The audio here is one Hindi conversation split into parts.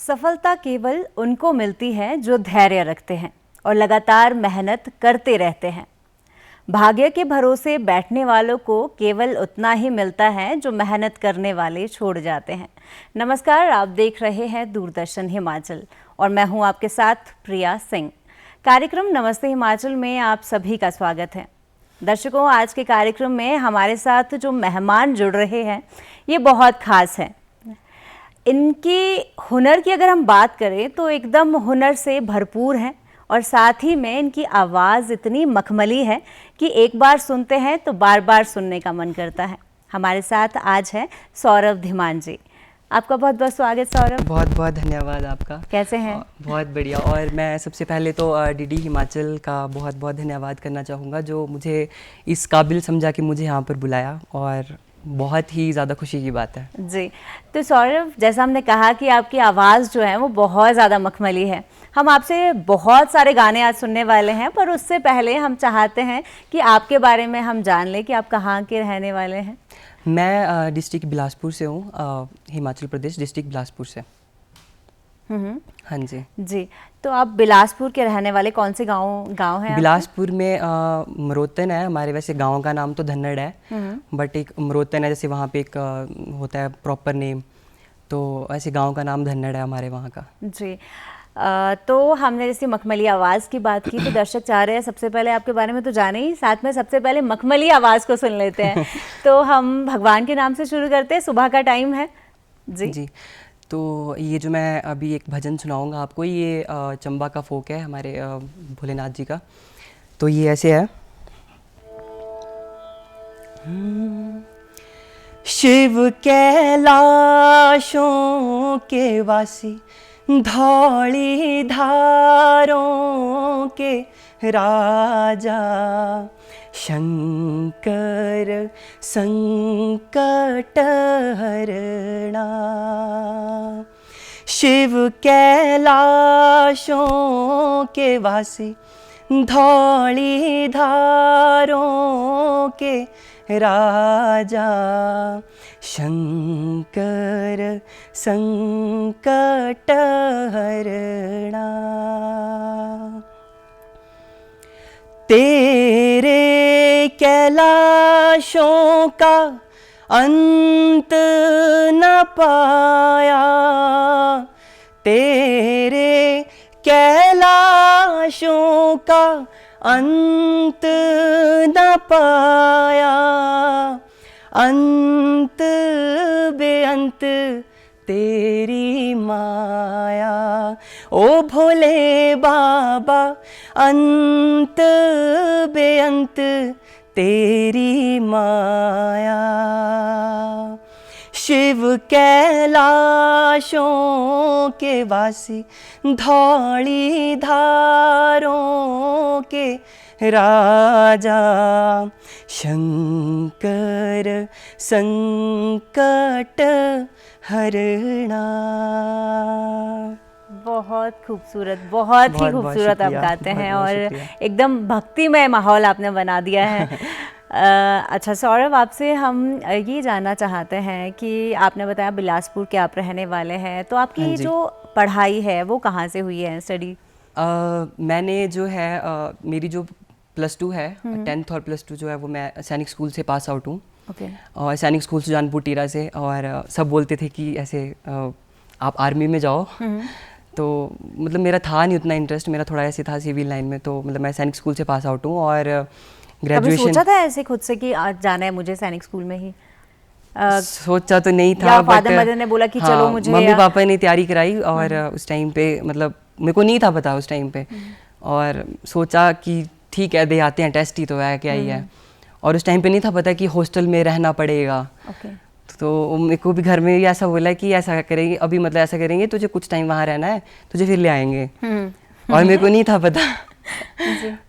सफलता केवल उनको मिलती है जो धैर्य रखते हैं और लगातार मेहनत करते रहते हैं। भाग्य के भरोसे बैठने वालों को केवल उतना ही मिलता है जो मेहनत करने वाले छोड़ जाते हैं। नमस्कार, आप देख रहे हैं दूरदर्शन हिमाचल और मैं हूं आपके साथ प्रिया सिंह। कार्यक्रम नमस्ते हिमाचल में आप सभी का स्वागत है। दर्शकों, आज के कार्यक्रम में हमारे साथ जो मेहमान जुड़ रहे हैं ये बहुत खास हैं। इनकी हुनर की अगर हम बात करें तो एकदम हुनर से भरपूर हैं और साथ ही में इनकी आवाज़ इतनी मखमली है कि एक बार सुनते हैं तो बार बार सुनने का मन करता है। हमारे साथ आज है सौरभ धीमान जी। आपका बहुत बहुत स्वागत सौरभ। बहुत बहुत धन्यवाद आपका। कैसे हैं? बहुत बढ़िया। और मैं सबसे पहले तो डीडी हिमाचल का बहुत बहुत धन्यवाद करना चाहूँगा जो मुझे इस काबिल समझा कि मुझे यहाँ पर बुलाया, और बहुत ही ज़्यादा खुशी की बात है जी। तो सौरभ, जैसा हमने कहा कि आपकी आवाज़ जो है वो बहुत ज़्यादा मखमली है। हम आपसे बहुत सारे गाने आज सुनने वाले हैं, पर उससे पहले हम चाहते हैं कि आपके बारे में हम जान लें कि आप कहाँ के रहने वाले हैं। मैं डिस्ट्रिक्ट बिलासपुर से हूँ, हिमाचल प्रदेश डिस्ट्रिक्ट बिलासपुर से। हाँ जी जी। तो आप बिलासपुर के रहने वाले, कौन से गांव हैं? बिलासपुर में मरोतन है हमारे। वैसे गांव का नाम तो धन्नड़ है, बट एक मरोतन है, जैसे वहाँ पे एक होता है प्रॉपर नेम, तो ऐसे गांव का नाम धन्नड़ है हमारे वहाँ का। जी। तो हमने जैसे मखमली आवाज़ की बात की तो दर्शक चाह रहे हैं सबसे पहले आपके बारे में तो जाने ही, साथ में सबसे पहले मखमली आवाज़ को सुन लेते हैं। तो हम भगवान के नाम से शुरू करते हैं, सुबह का टाइम है। जी। तो ये जो मैं अभी एक भजन सुनाऊंगा आपको, ये चंबा का फोक है हमारे भोलेनाथ जी का। तो ये ऐसे है। शिव कैलाशों के वासी, धौली धारों के राजा, शंकर संकट हरणा। शिव कैलाशों के वासी, धौली धारों के राजा, शंकर संकट हरणा। तेरे कैलाशों का अंत न पाया, तेरे कैलाशों का अंत न पाया, अंत बेअंत तेरी माया। ओ भोले बाबा, अंत बेअंत तेरी माया। शिव कैलाशों के वासी, धौली धारों के राजा, शंकर संकट हरणा। बहुत खूबसूरत, बहुत ही खूबसूरत आप गाते हैं और एकदम भक्तिमय माहौल आपने बना दिया है। अच्छा सौरभ, आपसे हम ये जानना चाहते हैं कि आपने बताया बिलासपुर के आप रहने वाले हैं, तो आपकी जो पढ़ाई है वो कहाँ से हुई है, स्टडी? मैंने जो है मेरी जो +2 है, 10th और +2 जो है वो मैं सैनिक स्कूल से पास आउट हूँ। और सैनिक स्कूल सुजानपुर टीरा से। और सब बोलते थे कि ऐसे आप आर्मी में जाओ, तो मतलब मेरा था नहीं उतना इंटरेस्ट, मेरा थोड़ा ऐसे था सिविल लाइन में। तो मतलब मैं सैनिक स्कूल से पास आउट हूँ और ग्रेजुएशन। सोचा था ऐसे खुद से कि आज जाना है मुझे सैनिक स्कूल में ही? सोचा तो नहीं था, फादर मदर ने बोला कि चलो मुझे, मम्मी पापा ने तैयारी कराई और उस टाइम पे मतलब मेरे को नहीं था पता उस टाइम पे, और सोचा कि ठीक है दे आते हैं, टेस्ट ही तो है, क्या ही है। और उस टाइम पे नहीं था पता कि हॉस्टल में रहना पड़ेगा। तो मेरे को भी घर में भी ऐसा बोला कि ऐसा करेंगे अभी, मतलब ऐसा करेंगे तुझे कुछ टाइम वहाँ रहना है, तुझे फिर ले आएंगे। और मेरे को नहीं था पता।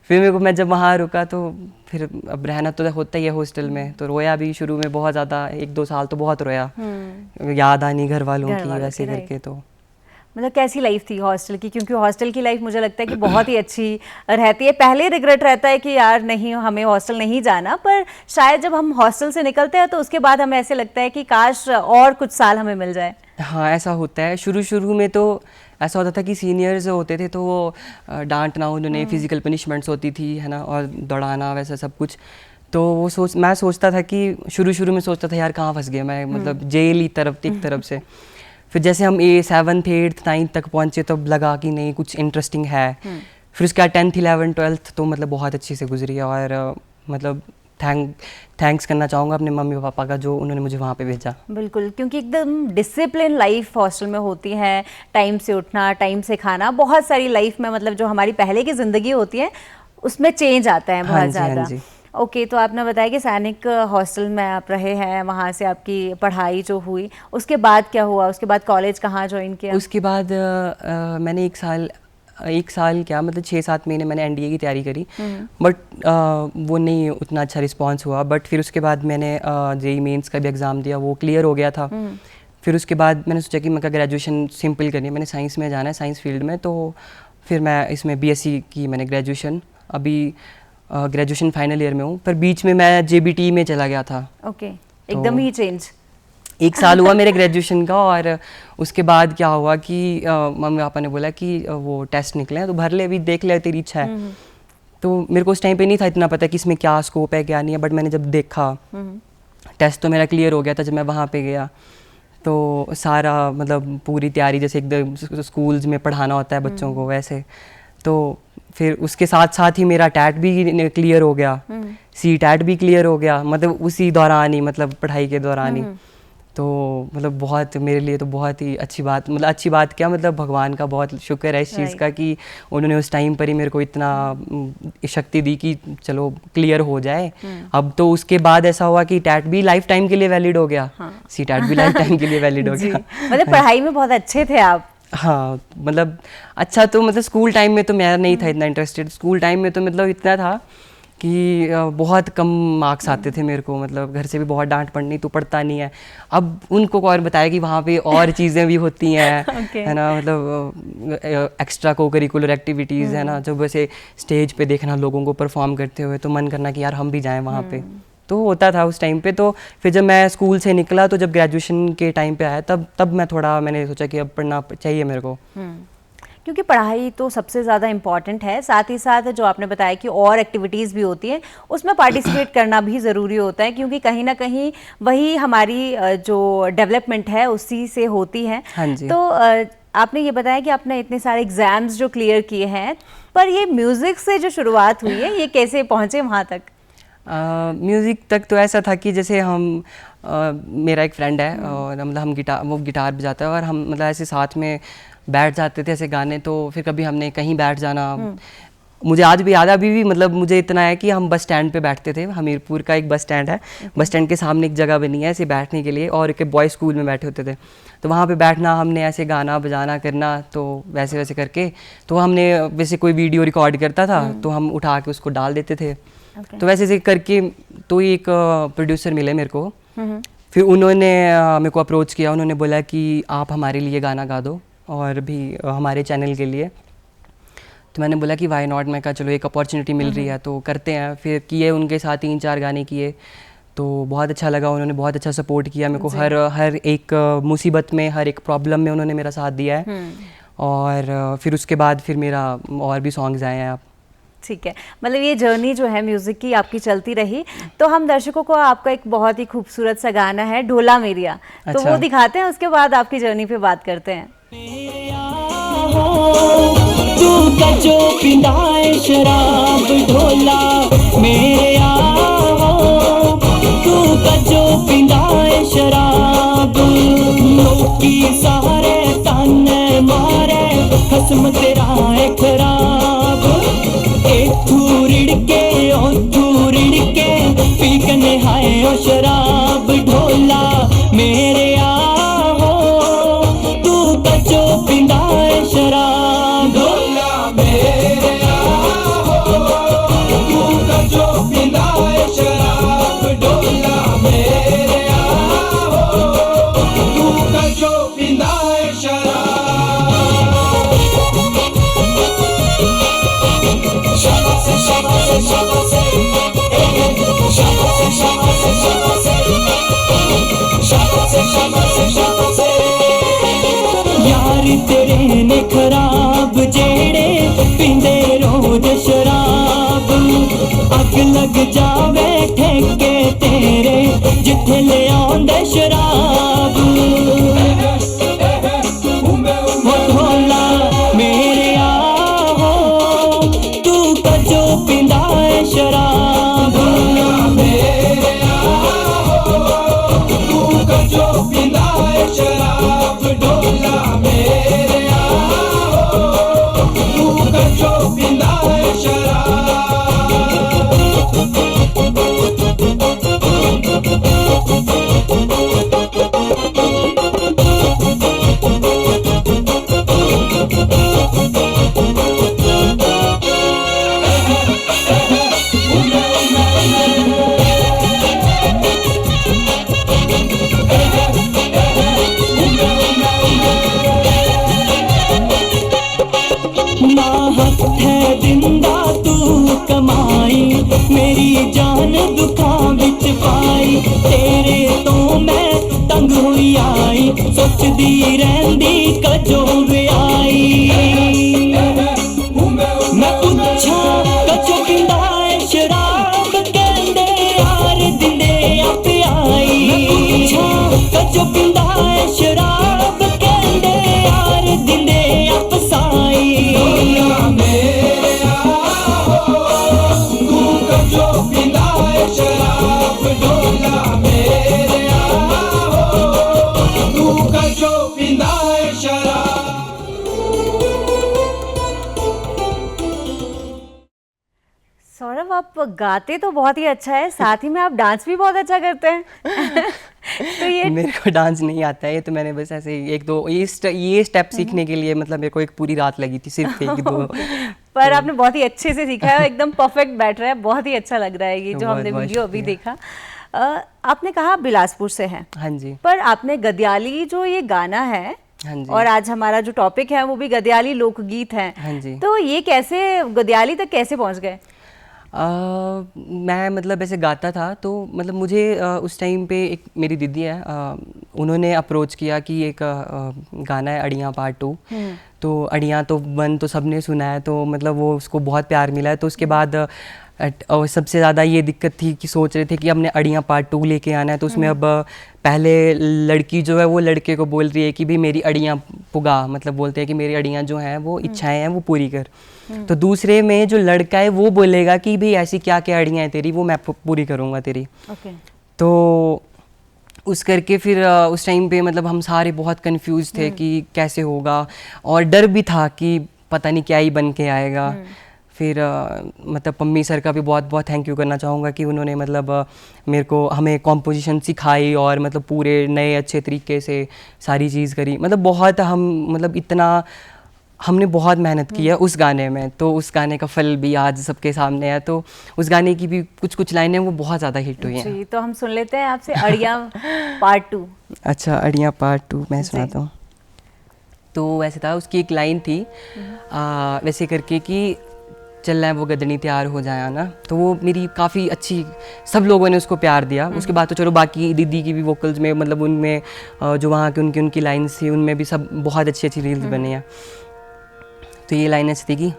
फिर मेरे को, मैं जब वहाँ रुका तो फिर अब रहना तो होता ही है हॉस्टल में, तो रोया भी शुरू में बहुत ज़्यादा, 1-2 साल तो बहुत रोया, याद आनी घर वालों की वैसे करके। तो मतलब कैसी लाइफ थी हॉस्टल की? क्योंकि हॉस्टल की लाइफ मुझे लगता है कि बहुत ही अच्छी रहती है। पहले रिग्रेट रहता है कि यार नहीं हमें हॉस्टल नहीं जाना, पर शायद जब हम हॉस्टल से निकलते हैं तो उसके बाद हमें ऐसे लगता है कि काश और कुछ साल हमें मिल जाए। हाँ, ऐसा होता है। शुरू में तो ऐसा होता था कि सीनियर्स होते थे तो वो डांटना, उन्होंने फिजिकल पनिशमेंट्स होती थी, है ना, और दौड़ाना, वैसा सब कुछ। तो वो मैं सोचता था कि शुरू में सोचता था यार कहाँ फंस गया मैं, मतलब जेल ही एक तरफ से। फिर जैसे हम 7th 8th 9th तक पहुँचे तब लगा कि नहीं, कुछ इंटरेस्टिंग है। फिर उसके बाद 10th 11th 12th तो मतलब बहुत अच्छी से गुजरी है, और मतलब थैंक्स करना चाहूँगा अपने मम्मी पापा का, जो उन्होंने मुझे वहाँ पे भेजा। बिल्कुल, क्योंकि एकदम डिसिप्लिन लाइफ हॉस्टल में होती है, टाइम से उठना, टाइम से खाना, बहुत सारी लाइफ में मतलब जो हमारी पहले की ज़िंदगी होती है उसमें चेंज आता है बहुत ज़्यादा। ओके, तो आपने बताया कि सैनिक हॉस्टल में आप रहे हैं, वहाँ से आपकी पढ़ाई जो हुई, उसके बाद क्या हुआ? उसके बाद कॉलेज कहाँ ज्वाइन किया? उसके बाद मैंने एक साल क्या मतलब 6-7 महीने मैंने एनडीए की तैयारी करी, बट वो नहीं उतना अच्छा रिस्पांस हुआ। बट फिर उसके बाद मैंने जेईई मेंस का भी एग्ज़ाम दिया, वो क्लियर हो गया था। फिर उसके बाद मैंने सोचा कि मैं ग्रेजुएशन सिंपल करनी है, मैंने साइंस में जाना है, साइंस फील्ड में। तो फिर मैं इसमें बीएससी की मैंने ग्रेजुएशन, अभी ग्रेजुएशन फाइनल ईयर में हूँ। पर बीच में मैं जेबीटी में चला गया था। ओके, एकदम ही चेंज। 1 साल हुआ मेरे ग्रेजुएशन का, और उसके बाद क्या हुआ कि मम्मी पापा ने बोला कि वो टेस्ट निकले हैं तो भर ले, अभी देख ले, तेरी इच्छा है। तो मेरे को उस टाइम पे नहीं था इतना पता कि इसमें क्या स्कोप है क्या नहीं है, बट मैंने जब देखा टेस्ट तो मेरा क्लियर हो गया था। जब मैं वहाँ पे गया तो सारा मतलब पूरी तैयारी, जैसे एकदम स्कूल्स में पढ़ाना होता है बच्चों को वैसे, तो फिर उसके साथ साथ ही मेरा टैट भी क्लियर हो गया, सी टैट भी क्लियर हो गया, मतलब उसी दौरान ही, मतलब पढ़ाई के दौरान ही। तो मतलब बहुत मेरे लिए तो बहुत ही अच्छी बात, मतलब अच्छी बात क्या, मतलब भगवान का बहुत शुक्र है इस चीज़ का कि उन्होंने उस टाइम पर ही मेरे को इतना शक्ति दी कि चलो क्लियर हो जाए। अब तो उसके बाद ऐसा हुआ कि टैट भी लाइफ टाइम के लिए वैलिड हो गया, सी टैट भी लाइफ टाइम के लिए वैलिड हो गया। मतलब पढ़ाई में बहुत अच्छे थे आप? हाँ, मतलब अच्छा तो मतलब स्कूल टाइम में तो मैं नहीं था इतना इंटरेस्टेड। स्कूल टाइम में तो मतलब इतना था कि बहुत कम मार्क्स आते थे मेरे को, मतलब घर से भी बहुत डांट पड़नी, तो पढ़ता नहीं है। अब उनको और बताया कि वहाँ पे और चीज़ें भी होती हैं है ना, मतलब एक्स्ट्रा को करिकुलर एक्टिविटीज़ है ना, जब वैसे स्टेज पे देखना लोगों को परफॉर्म करते हुए तो मन करना कि यार हम भी जाएं वहाँ पे, तो होता था उस टाइम पे। तो फिर जब मैं स्कूल से निकला तो जब ग्रेजुएशन के टाइम पे आया तब मैंने सोचा कि अब पढ़ना चाहिए मेरे को, क्योंकि पढ़ाई तो सबसे ज़्यादा इम्पॉर्टेंट है। साथ ही साथ जो आपने बताया कि और एक्टिविटीज़ भी होती हैं, उसमें पार्टिसिपेट करना भी ज़रूरी होता है, क्योंकि कहीं ना कहीं वही हमारी जो डेवलपमेंट है उसी से होती है। हाँ जी। तो आपने ये बताया कि आपने इतने सारे एग्ज़ाम्स जो क्लियर किए हैं, पर ये म्यूज़िक से जो शुरुआत हुई है, ये कैसे पहुँचे वहाँ तक? म्यूज़िक तक तो ऐसा था कि जैसे मेरा एक फ्रेंड है और मतलब वो गिटार बजाता है और हम मतलब ऐसे साथ में बैठ जाते थे ऐसे गाने। तो फिर कभी हमने कहीं बैठ जाना, मुझे आज भी याद है, अभी भी मतलब मुझे इतना है कि हम बस स्टैंड पे बैठते थे। हमीरपुर का एक बस स्टैंड है, बस स्टैंड के सामने एक जगह बनी है ऐसे बैठने के लिए, और एक बॉयज़ स्कूल में बैठे होते थे। तो वहाँ पे बैठना, हमने ऐसे गाना बजाना करना, तो वैसे वैसे करके तो हमने वैसे कोई वीडियो रिकॉर्ड करता था तो हम उठा के उसको डाल देते थे। तो वैसे ऐसे करके तो एक प्रोड्यूसर मिले मेरे को, फिर उन्होंने मेरे को अप्रोच किया। उन्होंने बोला कि आप हमारे लिए गाना गा दो और भी हमारे चैनल के लिए। तो मैंने बोला कि वाई नॉट, मैं कहा चलो एक अपॉर्चुनिटी मिल रही है तो करते हैं। फिर किए, उनके साथ 3-4 गाने किए, तो बहुत अच्छा लगा। उन्होंने बहुत अच्छा सपोर्ट किया मेरे को, हर एक मुसीबत में, हर एक प्रॉब्लम में उन्होंने मेरा साथ दिया है। और फिर उसके बाद फिर मेरा और भी सॉन्ग्स आए हैं। आप ठीक है, मतलब ये जर्नी जो है म्यूज़िक की आपकी चलती रही। तो हम दर्शकों को आपका एक बहुत ही खूबसूरत सा गाना है ढोला मेरिया, तो वो दिखाते हैं, उसके बाद आपकी जर्नी पे बात करते हैं। तू कजो पिंदाए शराब ढोला मेरे आओ, तू कजो पिंदाए शराब, लोकी सारे ताने मारे खस्म तेरा है खराब। एथू रिड़के ओथू रिड़के पीकने हाय ओ शराब ढोला मेरे आओ, तू कजो पिंदाए शराब ढोला मेरे आओ, तू कजो पिंदाए शराब ढोला मेरे आओ, तू कजो पिंदाए शराब। Shabase, shabase, shabase, shabase, shabase, shabase. ਇੱਥੇ ਲਿਆਉਂਦੇ ਸ਼ਰਾਬ ਢੋਲਾ ਮੇਰੇ ਆਹੋ ਤੂੰ ਕਜੋ ਪੀਂਦਾ ਏ ਸ਼ਰਾਬ ਮੇਰੇ ਆਹੋ ਤੂੰ ਕਜੋ ਪੀਂਦਾ ਏ ਸ਼ਰਾਬ ਢੋਲਾ ਮੇਰੇ ਆਹੋ ਤੂੰ ਕਜੋ ਪੀਂਦਾ ਏ ਸ਼ਰਾਬ ਮੇਰੀ ਜਾਨ ਦੁੱਖਾਂ ਵਿੱਚ ਪਾਈ ਤੇਰੇ ਤੋਂ ਮੈਂ ਤੰਗ ਹੋਈ ਆਈ ਸੋਚਦੀ ਰਹਿੰਦੀ ਕਦੋਂ ਵਿਆਹੀ ਮੈਂ ਪੁੱਛਾਂ ਕਦੋਂ ਪੀਂਦਾ ਏ ਸ਼ਰਾਬ ਕਹਿੰਦੇ ਯਾਰ ਦਿੰਦੇ ਆ ਪਿਆਈ ਮੈਂ ਪੁੱਛਾਂ ਕਦੋਂ ਪੀਂਦਾ ਏ ਸ਼ਰਾਬ ਕਹਿੰਦੇ ਯਾਰ ਦਿੰਦੇ ਆ ਪਸਾਈ जो पींदा है शराब ढोला मेरे आओ तू कजो पींदा है शराब। सौरभ आप गाते तो बहुत ही अच्छा है, साथ ही में आप डांस भी बहुत अच्छा करते हैं तो ये मेरे को डांस नहीं आता है, तो मैंने बस ऐसे एक दो ये स्टेप सीखने के लिए मतलब मेरे को एक पूरी रात लगी थी सिर्फ एक दो पर आपने बहुत ही अच्छे से सीखा है, एकदम परफेक्ट बैठ रहा है, बहुत ही अच्छा लग रहा है ये जो हमने वीडियो अभी देखा। आपने कहा बिलासपुर से है, हाँ जी, पर आपने गद्याली जो ये गाना है, हाँ जी, और आज हमारा जो टॉपिक है वो भी गद्याली लोकगीत है, हाँ जी, तो ये कैसे गद्याली तक कैसे पहुंच गए? मैं मतलब ऐसे गाता था तो मतलब मुझे उस टाइम पे एक मेरी दीदी है, उन्होंने अप्रोच किया कि एक गाना है अड़ियाँ पार्ट 2, तो अड़ियाँ तो 1 तो सबने सुना है, तो मतलब वो उसको बहुत प्यार मिला है। तो उसके बाद और सबसे ज़्यादा ये दिक्कत थी कि सोच रहे थे कि हमने अड़ियाँ पार्ट 2 लेके आना है, तो उसमें अब पहले लड़की जो है वो लड़के को बोल रही है कि भाई मेरी अड़ियाँ पुगा, मतलब बोलते हैं कि मेरी अड़ियाँ जो हैं वो इच्छाएं हैं वो पूरी कर। तो दूसरे में जो लड़का है वो बोलेगा कि भाई ऐसी क्या क्या अड़ियाँ हैं तेरी, वो मैं पूरी करूँगा तेरी। तो उस करके फिर उस टाइम पे मतलब हम सारे बहुत कंफ्यूज थे कि कैसे होगा, और डर भी था कि पता नहीं क्या ही बन के आएगा। फिर मतलब पम्मी सर का भी बहुत बहुत थैंक यू करना चाहूँगा कि उन्होंने मतलब मेरे को हमें कॉम्पोजिशन सिखाई और मतलब पूरे नए अच्छे तरीके से सारी चीज़ करी। मतलब बहुत हम मतलब इतना हमने बहुत मेहनत की है उस गाने में, तो उस गाने का फल भी आज सबके सामने है। तो उस गाने की भी कुछ कुछ लाइनें वो बहुत ज़्यादा हिट हुई हैं। तो हम सुन लेते हैं आपसे अड़ियाँ पार्ट 2। अच्छा, अड़ियाँ पार्ट 2 मैं सुनाता हूँ। तो वैसे था उसकी एक लाइन थी वैसे करके कि चल रहा है वो गदनी तैयार हो जाए ना, तो वो मेरी काफ़ी अच्छी, सब लोगों ने उसको प्यार दिया। उसके बाद तो चलो बाकी दीदी की भी वोकल्स में मतलब उनमें जो वहाँ की उनकी लाइन्स थी उनमें भी सब बहुत अच्छी अच्छी रील्स बने हैं। तो ये लाइन ऐसी थी कि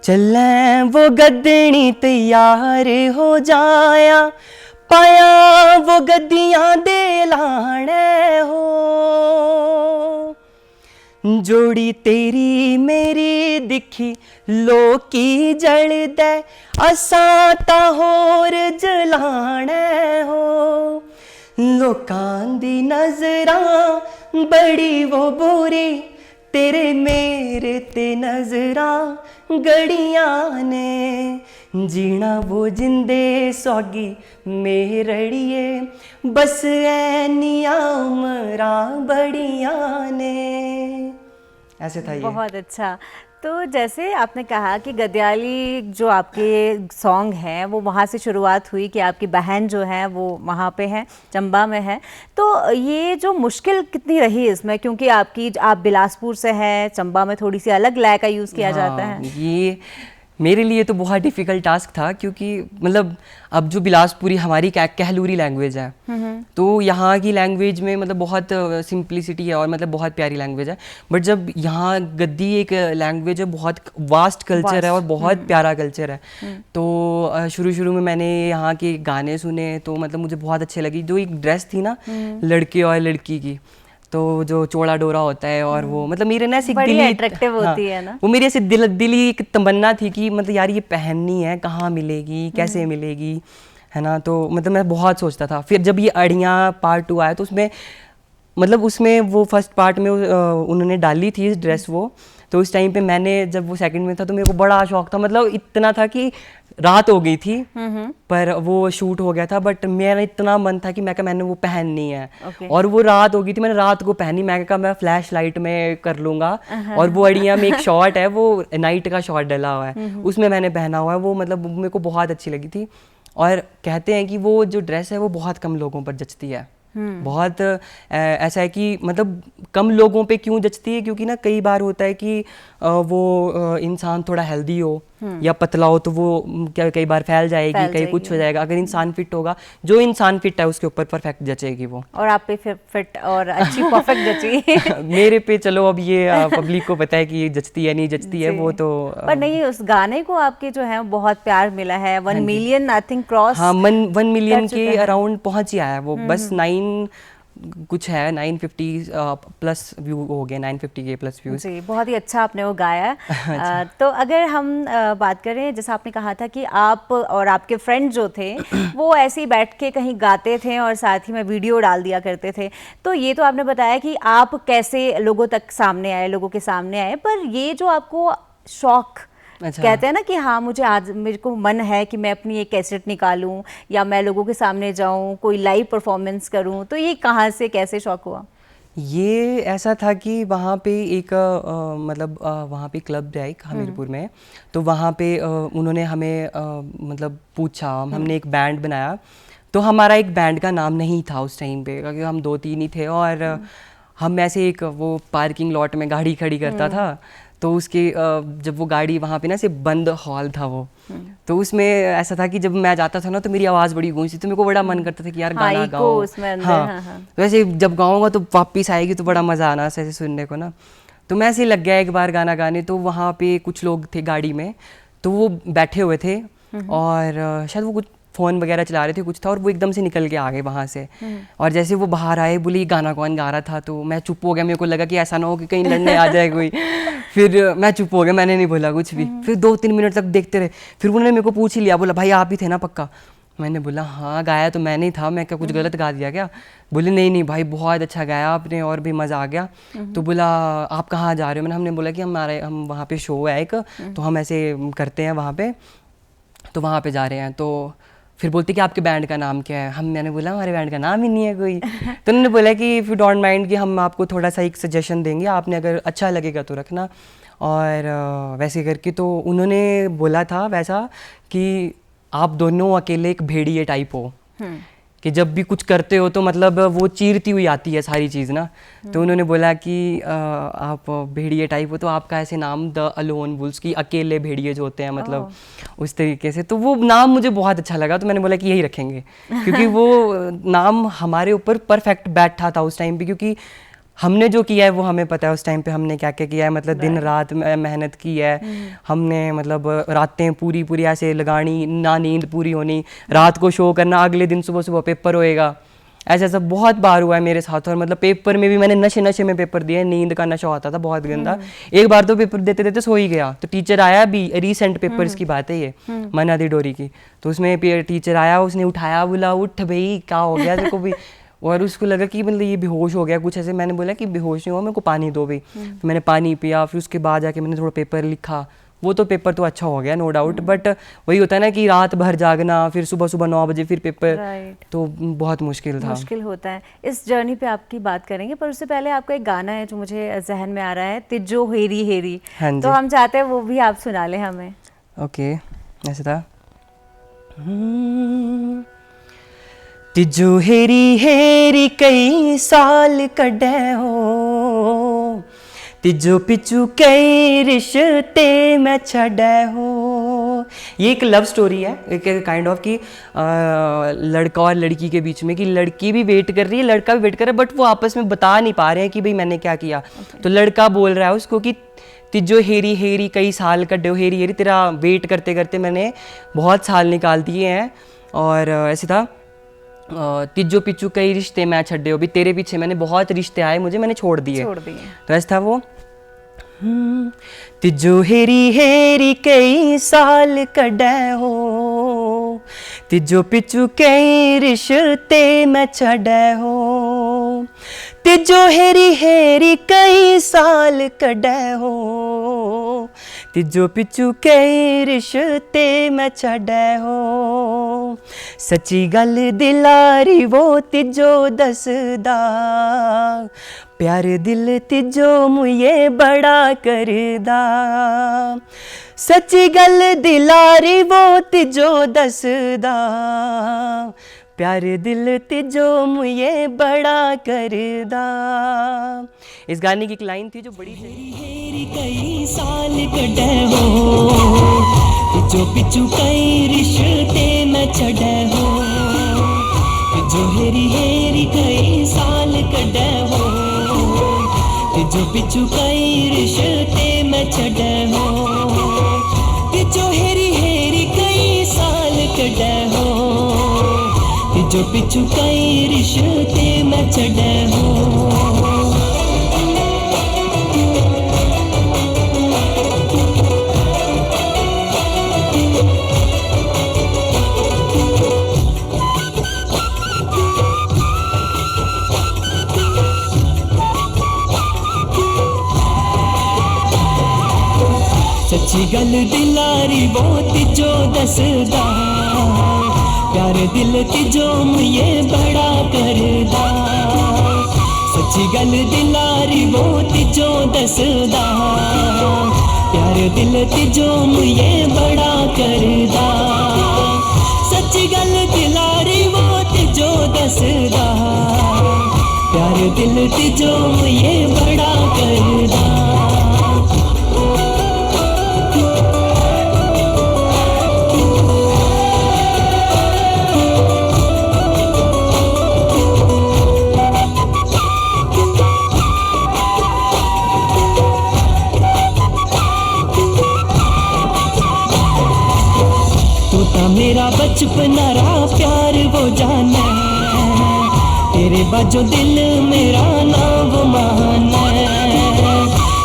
चलें वो गदनी तैयार हो जाया, पाया वो गद्दियां दे लाने हो, जोड़ी तेरी मेरी दिखी लोकी जल दे, असां ता होर जलाने हो, लोकां दी नजरां बड़ी वो बुरी, तेरे मेरे ते नजरां गड़ियां ने, जीना वो जिंदे सौगी मेरड़िए, बस ऐनियां उमरां बड़ियां ने। ऐसे था ये। बहुत अच्छा। तो जैसे आपने कहा कि गद्याली जो आपके सॉन्ग हैं वो वहाँ से शुरुआत हुई कि आपकी बहन जो है वो वहाँ पे है, चंबा में है, तो ये जो मुश्किल कितनी रही इसमें, क्योंकि आप बिलासपुर से हैं, चंबा में थोड़ी सी अलग लय का यूज़ किया जाता है। मेरे लिए तो बहुत डिफ़िकल्ट टास्क था, क्योंकि मतलब अब जो बिलासपुरी हमारी कहलूरी लैंग्वेज है, तो यहाँ की लैंग्वेज में मतलब बहुत सिंप्लिसिटी है और मतलब बहुत प्यारी लैंग्वेज है। बट जब यहाँ गद्दी एक लैंग्वेज है, बहुत वास्ट कल्चर है और बहुत प्यारा कल्चर है। तो शुरू में मैंने यहाँ के गाने सुने तो मतलब मुझे बहुत अच्छे लगी। जो एक ड्रेस थी ना लड़के और लड़की की, तो जो चौड़ा डोरा होता है और वो मतलब मेरे ना ऐसी बड़ी अट्रैक्टिव होती है ना, वो मेरी ऐसी दिली एक तमन्ना थी कि मतलब यार ये पहननी है, कहाँ मिलेगी, कैसे मिलेगी, है ना। तो मतलब मैं बहुत सोचता था। फिर जब ये अड़ियाँ पार्ट 2 आया तो उसमें मतलब उसमें वो फर्स्ट पार्ट में उन्होंने डाली थी इस ड्रेस वो, तो उस टाइम पे मैंने जब वो सेकंड में था तो मेरे को बड़ा शौक था। मतलब इतना था कि रात हो गई थी पर वो शूट हो गया था, बट मेरा इतना मन था कि मैंने वो पहननी है। और वो रात हो गई थी, मैंने रात को पहनी। मैं फ्लैश लाइट में कर लूँगा। और वो अड़िया में एक शॉट है, वो नाइट का शॉट डला हुआ है, उसमें मैंने पहना हुआ है। वो मतलब मेरे को बहुत अच्छी लगी थी। और कहते हैं कि वो जो ड्रेस है वो बहुत कम लोगों पर जचती है। बहुत ऐसा है कि मतलब कम लोगों पे क्यों जचती है, क्योंकि ना कई बार होता है कि वो इंसान थोड़ा हेल्दी हो या पतला हो तो वो क्या कई बार फैल जाएगी, कहीं कुछ हो जाएगा। अगर इंसान फिट होगा, जो इंसान फिट है उसके ऊपर परफेक्ट जचेगी वो। और आप पे फिट और अच्छी परफेक्ट जची। मेरे पे चलो अब ये पब्लिक को पता है कि ये जचती है नहीं जचती है, वो तो पर नहीं, उस गाने को आपके जो है बहुत प्यार मिला है। 1 मिलियन आई थिंक क्रॉस, हाँ 1 मिलियन के अराउंड पहुंच ही आया वो। बस 9 कुछ है 950 प्लस व्यू हो गए, 950 के प्लस व्यूज। जी, बहुत ही अच्छा आपने वो गाया। तो अगर हम बात करें, जैसा आपने कहा था कि आप और आपके फ्रेंड जो थे वो ऐसे ही बैठ के कहीं गाते थे और साथ ही में वीडियो डाल दिया करते थे, तो ये तो आपने बताया कि आप कैसे लोगों तक सामने आए, लोगों के सामने आए। पर ये जो आपको शौक, अच्छा। कहते हैं ना कि हाँ मुझे आज मेरे को मन है कि मैं अपनी एक कैसेट निकालूं या मैं लोगों के सामने जाऊं, कोई लाइव परफॉर्मेंस करूं, तो ये कहाँ से कैसे शौक हुआ? ये ऐसा था कि वहाँ पे एक मतलब वहाँ पे क्लब है एक हमीरपुर में, तो वहाँ पे उन्होंने हमें मतलब पूछा, हमने एक बैंड बनाया। तो हमारा एक बैंड का नाम नहीं था उस टाइम पे, क्योंकि हम 2-3 ही थे। और हम ऐसे एक वो पार्किंग लॉट में गाड़ी खड़ी करता था, तो उसके जब वो गाड़ी वहाँ पे ना से बंद हॉल था वो, तो उसमें ऐसा था कि जब मैं जाता था ना तो मेरी आवाज़ बड़ी गूंजती, तो मेरे को बड़ा मन करता था कि यार गाना गाओ। हाँ, वैसे जब गाऊंगा तो वापस आएगी तो बड़ा मज़ा आना ऐसे सुनने को ना। तो मैं ऐसे लग गया एक बार गाना गाने। तो वहाँ पे कुछ लोग थे गाड़ी में, तो वो बैठे हुए थे और शायद वो कुछ फ़ोन वगैरह चला रहे थे, कुछ था, और वो एकदम से निकल के आ गए वहाँ से। और जैसे वो बाहर आए, बोले ये गाना कौन गा रहा था? तो मैं चुप हो गया, मेरे को लगा कि ऐसा ना हो कि कहीं लड़ने आ जाए कोई। फिर मैं चुप हो गया, मैंने नहीं बोला कुछ भी। फिर 2-3 मिनट तक देखते रहे। फिर उन्होंने मेरे को पूछ ही लिया, बोला भाई आप ही थे ना पक्का? मैंने बोला हाँ गाया तो मैंने ही था, मैं क्या कुछ गलत गा दिया क्या? बोले नहीं भाई बहुत अच्छा गाया आपने और भी मज़ा आ गया। तो बोला आप कहाँ जा रहे हो? हमने बोला कि हम वहाँ पे शो है एक, तो हम ऐसे करते हैं वहाँ पे, तो वहाँ पे जा रहे हैं। तो फिर बोलते कि आपके बैंड का नाम क्या है? मैंने बोला हमारे बैंड का नाम ही नहीं है कोई। तो उन्होंने बोला कि इफ़ यू डोंट माइंड कि हम आपको थोड़ा सा एक सजेशन देंगे, आपने अगर अच्छा लगेगा तो रखना। और वैसे करके तो उन्होंने बोला था वैसा कि आप दोनों अकेले एक भेड़िए टाइप हो, कि जब भी कुछ करते हो तो मतलब वो चीरती हुई आती है सारी चीज़ ना। तो उन्होंने बोला कि आप भेड़िए टाइप हो, तो आपका ऐसे नाम द अलोन वुल्स, की अकेले भेड़िए जो होते हैं, मतलब उस तरीके से। तो वो नाम मुझे बहुत अच्छा लगा, तो मैंने बोला कि यही रखेंगे, क्योंकि वो नाम हमारे ऊपर परफेक्ट बैठा था उस टाइम पे, क्योंकि हमने जो किया है वो हमें पता है उस टाइम पे हमने क्या क्या किया है। मतलब दिन रात मेहनत की है हमने, मतलब रातें पूरी ऐसे लगानी, ना नींद पूरी होनी, रात को शो करना, अगले दिन सुबह पेपर होएगा। ऐसा सब बहुत बार हुआ है मेरे साथ। और मतलब पेपर में भी मैंने नशे में पेपर दिए, नींद का नशा होता था बहुत गंदा। एक बार तो पेपर देते देते सो ही गया। तो टीचर आया, भी रिसेंट पेपर्स की बात है ये, मनादी डोरी की। तो उसमें टीचर आया, उसने उठाया, बोला उठ भाई क्या हो गया तेरे को भी? और उसको लगा कि मतलब ये बेहोश हो गया कुछ ऐसे। मैंने बोला कि बेहोश नहीं हुआ, मेरे को पानी दो भी। तो मैंने पानी पिया, फिर उसके बाद जाके मैंने थोड़ा पेपर लिखा। वो तो पेपर तो अच्छा हो गया नो डाउट, बट वही होता है ना कि रात भर जागना, फिर सुबह 9 बजे फिर पेपर, तो बहुत मुश्किल था। मुश्किल होता है। इस जर्नी पे आपकी बात करेंगे, पर उससे पहले आपका एक गाना है जो मुझे जहन में आ रहा है, तिजो हेरी हेरी। तो हम चाहते हैं वो भी आप सुना लें हमें। ओके, ऐसे था। तिजो हेरी हेरी कई साल कड्डे हो, तिजो पिछू कई रिश्ते मैं छड़े हो, ये एक लव स्टोरी है, एक काइंड ऑफ कि लड़का और लड़की के बीच में, कि लड़की भी वेट कर रही है, लड़का भी वेट कर रहा है, बट वो आपस में बता नहीं पा रहे हैं कि भाई मैंने क्या किया। तो लड़का बोल रहा है उसको कि तिजो हेरी हेरी कई साल कड्डो हेरी हेरी, तेरा वेट करते करते मैंने बहुत साल निकाल दिए हैं। और ऐसे था तिजो पिचू कई रिश्ते मैं छड्डे हो, भी तेरे पीछे मैंने बहुत रिश्ते आए मुझे, मैंने छोड़ दिए। तो ऐसा था वो तिजो हेरी हेरी कई साल कड्डे हो, तिजो पिचू कई रिश्ते मैं छड्डे हो, तिजो हेरी हेरी कई साल कड्डे हो, तिजो पिचू कई रिश्ते मैं छड्डे हो, सच्ची गल दिलारी वो तिजो दसदा, प्यार दिल तिजो मुझे बड़ा करदा, सच्ची गल दिलारी वो तिजो दसदा, प्यार दिल तिजो मुझे बड़ा करदा। इस गाने की एक लाइन थी जो बड़ी हेरी कई साल कड्डे हो, तिजो पिचू कई रिश्ते मैं छड्डे हो, तिजो हेरी हेरी कई साल कड्डे हो, तिजो पिचू कई रिश्ते मैं छड्डे हो, तिजो हेरी हेरी कई साल कड्डे हो, तिजो पिचू कई रिश्ते मैं छड्डे हो। सच्ची गल दिलारी वो तिजो दसदा, प्यार दिल तिजो मुझे बड़ा करदा, सच्ची गल दिलारी वो तिजो दसदा, प्यार दिल तिजो मुझे बड़ा करदा, सच्ची गल दिलारी वो तिजो दसदा, प्यार दिल तिजो मुझे बड़ा करदा। मेरा बचपना रा प्यार वो जाना, तेरे बाजो दिल मेरा नाम वो माना,